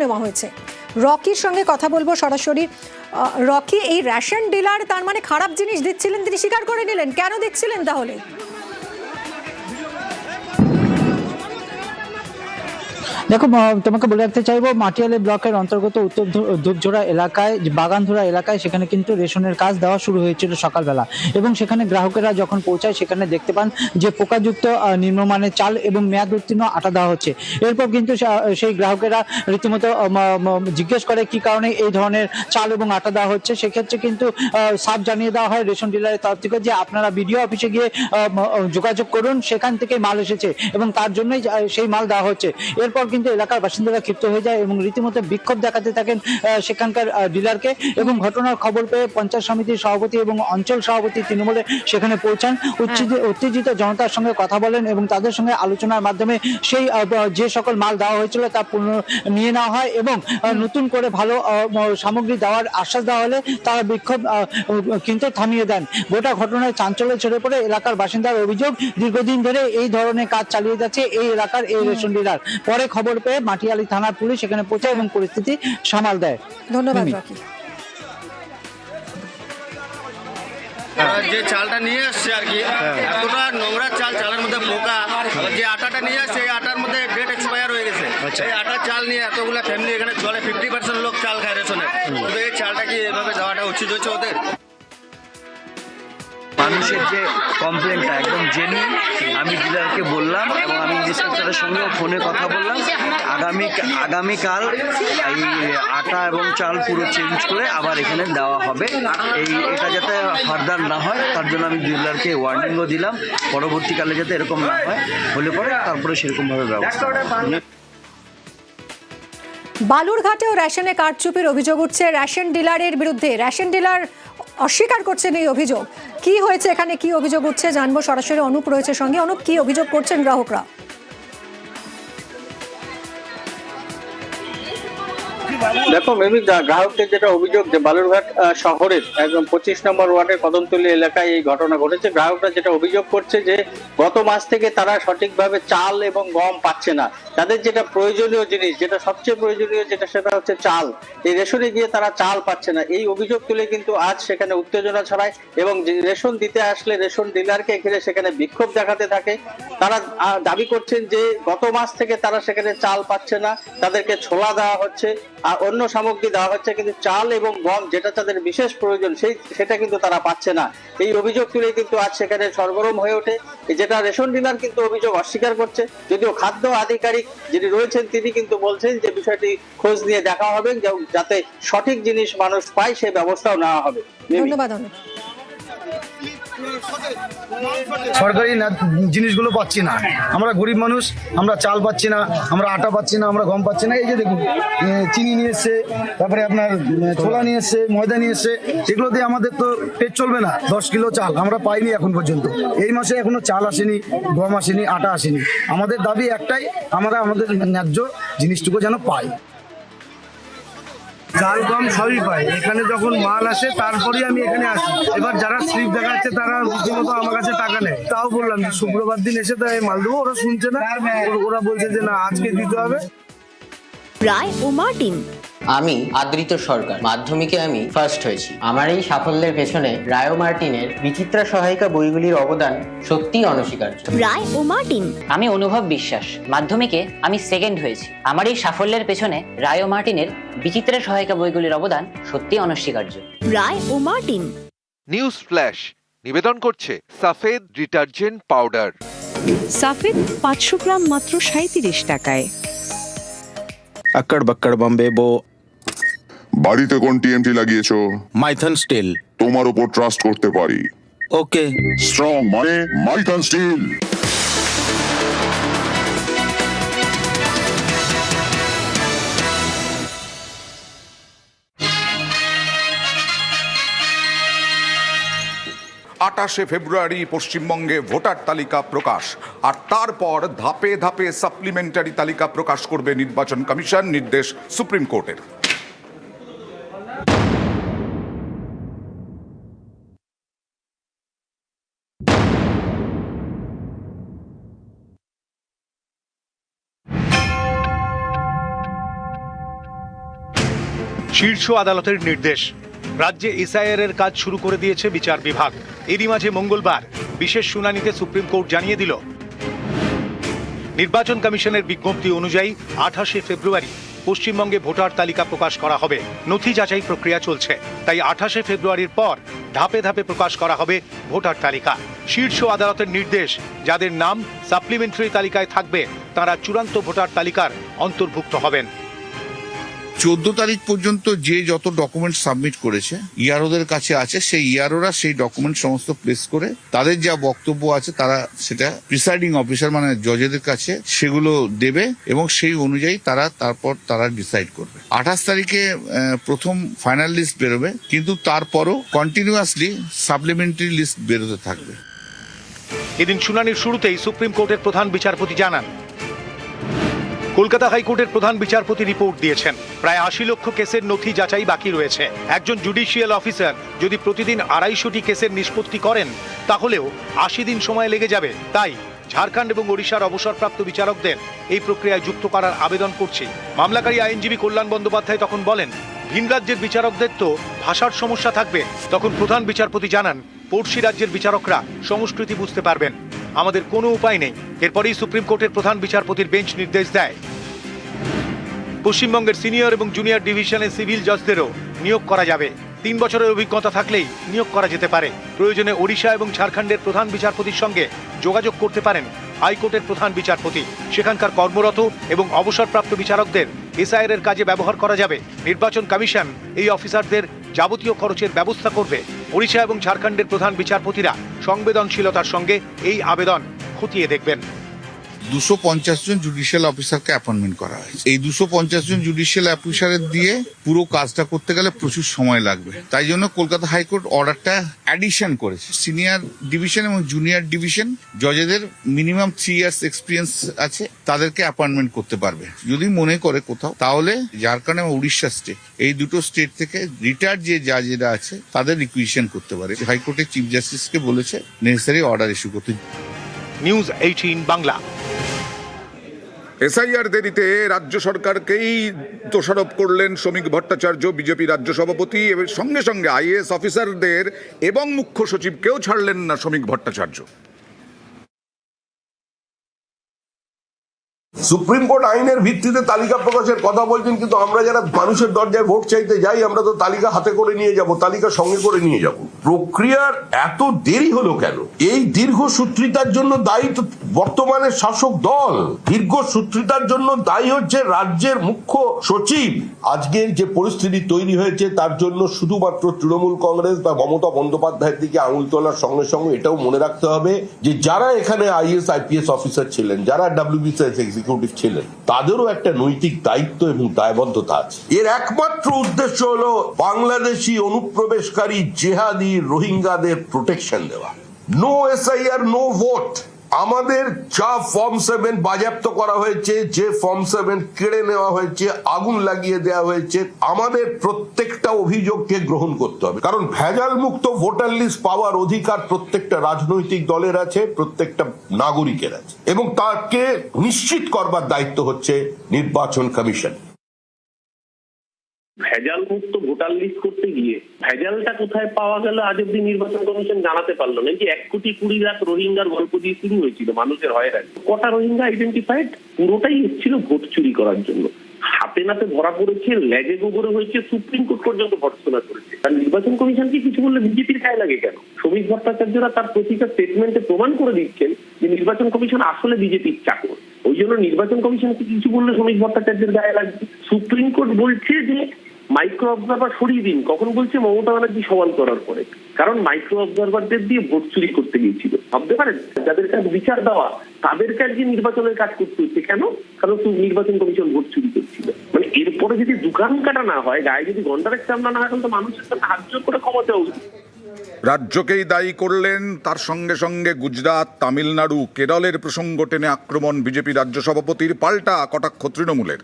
নেওয়া হয়েছে। রকির সঙ্গে কথা বলবো সরাসরি। রকি, এই রেশন ডিলার তার মানে খারাপ জিনিস দিচ্ছিলেন, তিনি স্বীকার করে নিলেন, কেন দিচ্ছিলেন তাহলে? দেখো, তোমাকে বলে রাখতে চাইবো, মাটিয়ালি ব্লকের অন্তর্গত উত্তর ধূপঝোড়া এলাকায়, বাগানধরা এলাকায়, সেখানে কিন্তু রেশনের কাজ দেওয়া শুরু হয়েছিল সকালবেলা, এবং সেখানে গ্রাহকেরা যখন পৌঁছায় সেখানে দেখতে পান যে পোকাযুক্ত নিম্নমানের চাল এবং মেয়াদ উত্তীর্ণ আটা দেওয়া হচ্ছে। এরপর কিন্তু সেই গ্রাহকেরা রীতিমতো জিজ্ঞেস করে কি কারণে এই ধরনের চাল এবং আটা দেওয়া হচ্ছে। সেক্ষেত্রে কিন্তু সাফ জানিয়ে দেওয়া হয় রেশন ডিলারের তরফ থেকে যে আপনারা বিডিও অফিসে গিয়ে যোগাযোগ করুন, সেখান থেকে মাল এসেছে এবং তার জন্যই সেই মাল দেওয়া হচ্ছে। এরপর কিন্তু এলাকার বাসিন্দারা ক্ষিপ্ত হয়ে যায় এবং রীতিমতো বিক্ষোভ দেখাতে থাকেন সেখানকার ডিলারকে, এবং ঘটনার খবর পেয়ে পঞ্চায়েত সমিতির সভাপতি এবং অঞ্চল সভাপতি তৃণমূলে সেখানে পৌঁছান, উত্তেজিত জনতার সঙ্গে কথা বলেন এবং তাদের সঙ্গে আলোচনার মাধ্যমে সেই যে সকল মাল দেওয়া হয়েছিল তা নিয়ে নেওয়া হয় এবং নতুন করে ভালো সামগ্রী দেওয়ার আশ্বাস দেওয়া হলে তারা বিক্ষোভ কিন্তু থামিয়ে দেন। গোটা ঘটনায় চাঞ্চল্য ছড়ে পড়ে এলাকার বাসিন্দার অভিযোগ, দীর্ঘদিন ধরে এই ধরনের কাজ চালিয়ে যাচ্ছে এই এলাকার এই রেশন ডিলার। পরে খবর পেয়ে মাটিয়ালি থানার পুলিশ সেখানে পৌঁছায় এবং পরিস্থিতি সামাল দেয়। ধন্যবাদ রকি। যে চালটা নিয়ে আসছে আর কি, এতটা নোংরা চাল, চালের মধ্যে পোকা, যে আটাটা নিয়ে আসছে এই আটার মধ্যে ডেট এক্সপায়ার হয়ে গেছে। এই আটার চাল নিয়ে এতগুলা ফ্যামিলি এখানে চলে, 50% লোক চাল খায় রেশনে। কিন্তু এই চালটা কি এভাবে দেওয়াটা উচিত হয়েছে ওদের? মানুষের যে কমপ্লেনটা একদম জেনুইন, আমি ডিলারকে বললাম এবং আমি ইন্সপেক্টরের সঙ্গেও ফোনে কথা বললাম, আগামীকাল এই আটা এবং চাল পুরো চেঞ্জ করে আবার এখানে দেওয়া হবে। এটা যাতে ফার্দার না হয় তার জন্য আমি ডিলারকে ওয়ার্নিংও দিলাম, পরবর্তীকালে যাতে এরকম না হয়, হলে পরে তারপরে সেরকমভাবে ব্যবস্থা। বালুরঘাটেও রেশনে কারচুপির অভিযোগ উঠছে রেশন ডিলারের বিরুদ্ধে। রেশন ডিলার অস্বীকার করছেন এই অভিযোগ। কি হয়েছে এখানে, কি অভিযোগ উঠছে জানবো। সরাসরি অনুপ রয়েছে সঙ্গে। অনুপ, কি অভিযোগ করছেন গ্রাহকরা? দেখো মেবি গ্রাহকদের যেটা অভিযোগ, যে বালুরঘাট শহরের একদম 25 নম্বর ওয়ার্ডের কদমতলী এলাকায় এই ঘটনা ঘটেছে। গ্রাহকরা যেটা অভিযোগ করছে যে গত মাস থেকে তারা সঠিকভাবে চাল এবং গম পাচ্ছে না। তাদের যেটা প্রয়োজনীয় জিনিস, যেটা সবচেয়ে প্রয়োজনীয় যেটা, সেটা হচ্ছে চাল। এই রেশনে গিয়ে তারা চাল পাচ্ছে না। এই অভিযোগ তুলে কিন্তু আজ সেখানে উত্তেজনা ছড়ায় এবং রেশন দিতে আসলে রেশন ডিলারকে ঘিরে সেখানে বিক্ষোভ দেখাতে থাকে। তারা দাবি করছেন যে গত মাস থেকে তারা সেখানে চাল পাচ্ছে না, তাদেরকে ছোলা দেওয়া হচ্ছে আর অন্য সামগ্রী দেওয়া হচ্ছে, কিন্তু চাল এবং গম যেটা তাদের বিশেষ প্রয়োজন সেটা কিন্তু তারা পাচ্ছে না। এই অভিযোগ তুলে কিন্তু আজ সেখানে সরগরম হয়ে ওঠে। যেটা রেশন ডিলার কিন্তু অভিযোগ অস্বীকার করছে, যদিও খাদ্য আধিকারিক যিনি রয়েছেন তিনি কিন্তু বলছেন যে বিষয়টি খোঁজ নিয়ে দেখা হবে, যাতে সঠিক জিনিস মানুষ পায় সেই ব্যবস্থাও নেওয়া হবে। ধন্যবাদ অনুপ। সরকারি জিনিসগুলো পাচ্ছি না, আমরা গরিব মানুষ, আমরা চাল পাচ্ছি না, আমরা আটা পাচ্ছি না, আমরা গম পাচ্ছি না। এই যে দেখুন, চিনি নিয়ে এসছে, তারপরে আপনার ছোলা নিয়ে এসছে, ময়দা নিয়ে এসছে, এগুলো দিয়ে আমাদের তো পেট চলবে না। 10 কিলো চাল আমরা পাইনি এখন পর্যন্ত। এই মাসে এখনো চাল আসেনি, গম আসেনি, আটা আসেনি। আমাদের দাবি একটাই, আমরা আমাদের ন্যায্য জিনিসটুকু যেন পাই। চাল গম সবই পাই, এখানে যখন মাল আসে তারপরেই আমি এখানে আসি। এবার যারা স্লিপ দেখাচ্ছে তারা রীতিমতো আমার কাছে টাকা নেয়। তাও বললাম যে শুক্রবার দিন এসে তাই মাল দেবো, ওরা শুনছে না। ওরা বলছে যে না, আজকে দিতে হবে। রায় ও মার্টিন। আমি আদৃত সরকার, মাধ্যমিকে আমি ফার্স্ট হয়েছি। আমার এই সাফল্যের পেছনে রায় ও মার্টিনের বিচিত্রা সহায়িকা বইগুলির অবদান সত্যিই অনস্বীকার্য। রায় ও মার্টিন। আমি অনুভব বিশ্বাস, মাধ্যমিকে আমি সেকেন্ড হয়েছি। আমার এই সাফল্যের পেছনে রায় ও মার্টিনের বিচিত্রা সহায়িকা বইগুলির অবদান সত্যিই অনস্বীকার্য। রায় ও মার্টিন। নিউজ ফ্ল্যাশ নিবেদন করছে সাফেদ ডিটারজেন্ট পাউডার। সাফেদ 500 গ্রাম মাত্র 37 টাকায়। अक्कड़ बक्कड़ बम्बे बो। বাড়িতে কোন টিএমটি লাগিয়েছো? মাইথন স্টিল। তোমার উপর ট্রাস্ট করতে পারি। ওকে। স্ট্রং মানে মাইথন স্টিল। ফেব্রুয়ারি পশ্চিমবঙ্গে ভোটার তালিকা প্রকাশ, আর তারপর ধাপে ধাপে সাপ্লিমেন্টারি তালিকা প্রকাশ করবে নির্বাচন কমিশন, নির্দেশ সুপ্রিম কোর্টের। শীর্ষ আদালতের নির্দেশ, রাজ্যে এসআইআর এর কাজ শুরু করে দিয়েছে বিচার বিভাগ। এরই মাঝে মঙ্গলবার বিশেষ শুনানিতে সুপ্রিম কোর্ট জানিয়ে দিল, নির্বাচন কমিশনের বিজ্ঞপ্তি অনুযায়ী 28শে ফেব্রুয়ারি পশ্চিমবঙ্গে ভোটার তালিকা প্রকাশ করা হবে। নথি যাচাই প্রক্রিয়া চলছে, তাই 28শে ফেব্রুয়ারির পর ধাপে ধাপে প্রকাশ করা হবে ভোটার তালিকা। শীর্ষ আদালতের নির্দেশ, যাদের নাম সাপ্লিমেন্টারি তালিকায় থাকবে তারা চূড়ান্ত ভোটার তালিকার অন্তর্ভুক্ত হবেন। 14 তারিখ পর্যন্ত যে যত ডকুমেন্ট সাবমিট করেছে ইয়ারোদের কাছে আছে, সেই ইয়ারোরা সেই ডকুমেন্ট সমস্ত প্লেস করে তাদের যা বক্তব্য আছে তারা সেটা প্রিসাইডিং অফিসার মানে জজেদের কাছে সেগুলো দেবে এবং সেই অনুযায়ী তারপর তারা ডিসাইড করবে। 28 তারিখে প্রথম ফাইনাল লিস্ট বেরোবে, কিন্তু তারপরও কন্টিনিউয়াসলি সাপ্লিমেন্টারি লিস্ট বেরোতে থাকবে। এদিন শুনানির শুরুতেই সুপ্রিম কোর্টের প্রধান বিচারপতি জানান, কলকাতা হাইকোর্টের প্রধান বিচারপতি রিপোর্ট দিয়েছেন, প্রায় 80 লক্ষ কেসের নথি যাচাই বাকি রয়েছে। একজন জুডিশিয়াল অফিসার যদি প্রতিদিন 250টি কেসের নিষ্পত্তি করেন তাহলেও 80 দিন সময় লেগে যাবে। তাই ঝাড়খণ্ড এবং ওড়িশার অবসরপ্রাপ্ত বিচারকদের এই প্রক্রিয়ায় যুক্ত করার আবেদন করছি। মামলাকারী আইনজীবী কল্যাণ বন্দ্যোপাধ্যায় তখন বলেন, ভিন রাজ্যের বিচারকদের তো ভাষার সমস্যা থাকবে। তখন প্রধান বিচারপতি জানান, পড়শি রাজ্যের বিচারকরা সংস্কৃতি বুঝতে পারবেন, আমাদের কোনো উপায় নেই। এরপরেই সুপ্রিম কোর্টের প্রধান বিচারপতির বেঞ্চ নির্দেশ দেয়, পশ্চিমবঙ্গের সিনিয়র এবং জুনিয়র ডিভিশনে সিভিল জজদেরও নিয়োগ করা যাবে। 3 বছরের অভিজ্ঞতা থাকলেই নিয়োগ করা যেতে পারে। প্রয়োজনে ওড়িশা এবং ঝাড়খণ্ডের প্রধান বিচারপতির সঙ্গে যোগাযোগ করতে পারেন হাইকোর্টের প্রধান বিচারপতি। সেখানকার কর্মরত এবং অবসরপ্রাপ্ত বিচারকদের এসআইআর এর কাজে ব্যবহার করা যাবে। নির্বাচন কমিশন এই অফিসারদের যাবতীয় খরচের ব্যবস্থা করবে। ওড়িশা এবং ঝাড়খণ্ডের প্রধান বিচারপতিরা সংবেদনশীলতার সঙ্গে এই আবেদন খতিয়ে দেখবেন। 250 জন জুডিশিয়াল অফিসারকে অ্যাপয়েন্টমেন্ট করা হয়েছে। এই 250 জন জুডিশিয়াল অফিসারের দিয়ে পুরো কাজটা করতে গেলে প্রচুর সময় লাগবে। তাই জন্য কলকাতা হাইকোর্ট অর্ডারটা অ্যাডিশন করেছে। সিনিয়র ডিভিশন এবং জুনিয়র ডিভিশন জজেদের মিনিমাম 3 ইয়ার্স এক্সপিরিয়েন্স আছে, তাদেরকে অ্যাপয়েন্টমেন্ট করতে পারবে। যদি মনে করে কোথাও, তাহলে ঝাড়খণ্ড এবং উড়িষ্যা স্টেট, এই দুটো স্টেট থেকে রিটায়ার্ড যে জাজেরা আছে তাদের রিকুইশন করতে পারে। হাইকোর্টের চিফ জাস্টিসকে বলেছে নেসেসারি অর্ডার ইস্যু করতে। নিউজ 18 বাংলা। এসআইআর দেরিতে রাজ্য সরকারকেই দোষারোপ করলেন শ্রমিক ভট্টাচার্য, বিজেপি রাজ্য সভাপতি। এর সঙ্গে সঙ্গে আইএএস অফিসারদের এবং মুখ্য সচিবকেও ছাড়লেন না শ্রমিক ভট্টাচার্য। সুপ্রিম কোর্ট আইনের ভিত্তিতে তালিকা প্রকাশের কথা বলছেন, কিন্তু আমরা যারা মানুষের দরজায় ভোট চাইতে যাই, আমরা তো তালিকা হাতে করে নিয়ে যাব, তালিকা সঙ্গে করে নিয়ে যাব। প্রক্রিয়ার এত দেরি হলো কেন? এই দীর্ঘসূত্রিতার জন্য দায়ী তো বর্তমানের শাসক দল। দীর্ঘসূত্রিতার জন্য দায়ী হচ্ছে রাজ্যের মুখ্য সচিব। আজকের যে পরিস্থিতি তৈরি হয়েছে তার জন্য শুধুমাত্র তৃণমূল কংগ্রেস বা মমতা বন্দ্যোপাধ্যায়ের দিকে আঙুল তোলার সঙ্গে সঙ্গে এটাও মনে রাখতে হবে যে যারা এখানে আইএস আইপিএস অফিসার ছিলেন, যারা ডাব্লিউবিসিএস এক্সিকিউটিভ ছিলেন, তাদেরও একটা নৈতিক দায়িত্ব এবং দায়বদ্ধতা আছে। এর একমাত্র উদ্দেশ্য হলো বাংলাদেশি অনুপ্রবেশকারী জেহাদি রোহিঙ্গাদের প্রোটেকশন দেওয়া। No SIR, no vote. আমাদের যা ফর্ম 7 বাজেয়াপ্ত করা হয়েছে, যে ফর্ম 7 কেড়ে নেওয়া হয়েছে, আগুন লাগিয়ে দেওয়া হয়েছে, আমাদের প্রত্যেকটা অভিযোগকে গ্রহণ করতে হবে। কারণ ভেজাল মুক্ত ভোটার লিস্ট পাওয়ার অধিকার প্রত্যেকটা রাজনৈতিক দলের আছে, প্রত্যেকটা নাগরিকের আছে, এবং তাকে নিশ্চিত করবার দায়িত্ব হচ্ছে নির্বাচন কমিশন। ভেজাল মুক্ত ভোটার লিস্ট করতে গিয়ে ভেজালটা কোথায় পাওয়া গেল আজ অব্দি নির্বাচন কমিশন জানাতে পারলো না। যে 1,20,00,000 রোহিঙ্গার গল্প দিয়ে শুরু হয়েছিল মানুষের হয়রানি। কটা রোহিঙ্গা আইডেন্টিফাইড? পুরোটাই এসেছিল ভোট চুরি করার জন্য। হাতে নাতে ধরা পড়েছে, লেজে গোবরে হয়েছে, সুপ্রিম কোর্ট পর্যন্ত ভর্ৎসনা করেছে। আর নির্বাচন কমিশনকে কিছু বললে বিজেপির গায়ে লাগে কেন? শ্রমিক ভট্টাচার্যরা তার প্রতিটা স্টেটমেন্টে প্রমাণ করে দিচ্ছেন যে নির্বাচন কমিশন আসলে বিজেপির চাকর। ওই জন্য নির্বাচন কমিশনকে কিছু বললে শ্রমিক ভট্টাচার্যের গায়ে লাগবে। সুপ্রিম কোর্ট বলছে যে মাইক্রো অবজারভার সরিয়ে দিন। কখন বলছে? মমতা ব্যানার্জি সওয়াল করার পরে। কারণ মাইক্রো অবজারভারদের দিয়ে ভোট চুরি করতে গিয়েছিল। ভাবতে পারেন, যাদের কাজ বিচার দেওয়া তাদেরকে আজকে নির্বাচনের কাজ করতে হচ্ছে কেন? কারণ নির্বাচন কমিশন ভোট চুরি করছিল। মানে এরপরে যদি দোকান কাটা না হয়, গায়ে যদি ঘন্টার চামড়া না হয়, তো মানুষের সাথে হাত জোর করে ক্ষমা দেওয়া উচিত। রাজ্যকেই দায়ী করলেন, তার সঙ্গে সঙ্গে গুজরাট, তামিলনাড়ু, কেরলের প্রসঙ্গ টেনে আক্রমণ বিজেপি রাজ্য সভাপতির, পাল্টা কটাক্ষ তৃণমূলের।